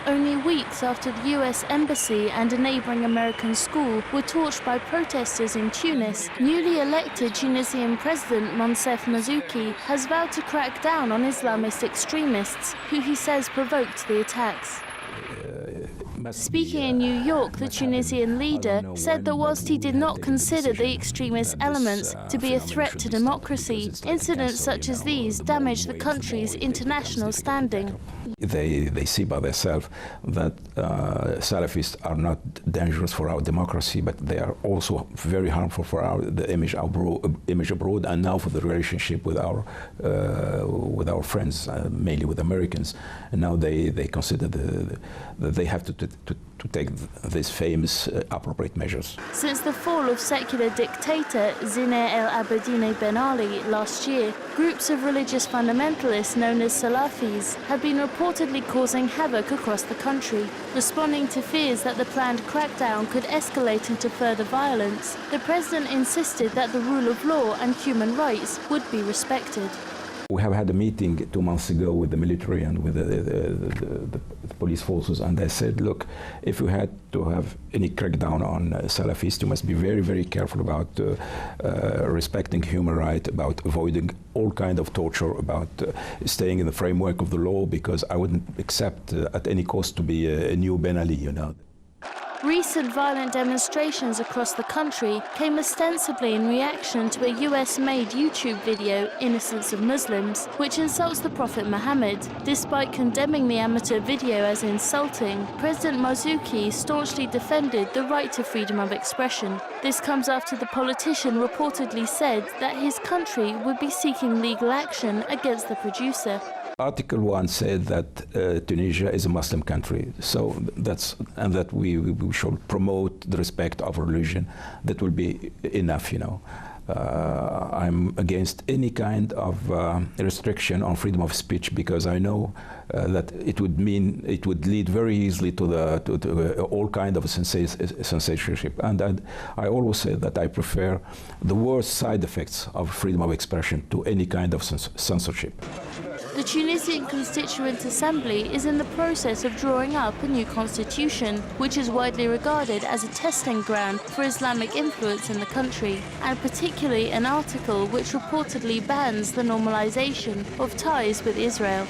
only weeks after the US Embassy and a neighbouring American school were torched by protesters in Tunis. Newly elected Tunisian President Moncef Marzouki has vowed to crack down on Islamist extremists, who he says provoked the attacks. Speaking in New York, the Tunisian leader said that whilst he did not consider the extremist elements to be a threat to democracy, incidents such as these damage the country's international standing. They see by themselves that Salafis are not dangerous for our democracy, but they are also very harmful for the image abroad, and now for the relationship with our friends, mainly with Americans. And now they consider that they have to take these famous appropriate measures. Since the fall of secular dictator Zine Abidine Ben Ali last year, groups of religious fundamentalists known as Salafis have been reportedly causing havoc across the country. Responding to fears that the planned crackdown could escalate into further violence, the president insisted that the rule of law and human rights would be respected. We have had a meeting 2 months ago with the military and with the police forces, and they said, look, if we had to have any crackdown on Salafis, you must be very, very careful about respecting human rights, about avoiding all kind of torture, about staying in the framework of the law, because I wouldn't accept at any cost to be a new Ben Ali, you know. Recent violent demonstrations across the country came ostensibly in reaction to a US-made YouTube video, Innocence of Muslims, which insults the Prophet Muhammad. Despite condemning the amateur video as insulting, President Marzouki staunchly defended the right to freedom of expression. This comes after the politician reportedly said that his country would be seeking legal action against the producer. Article 1 said that Tunisia is a Muslim country, so that we should promote the respect of religion. That will be enough, you know. I'm against any kind of restriction on freedom of speech, because I know that it would lead very easily to all kind of censorship. And I always say that I prefer the worst side effects of freedom of expression to any kind of censorship. The Tunisian Constituent Assembly is in the process of drawing up a new constitution, which is widely regarded as a testing ground for Islamic influence in the country, and particularly an article which reportedly bans the normalization of ties with Israel.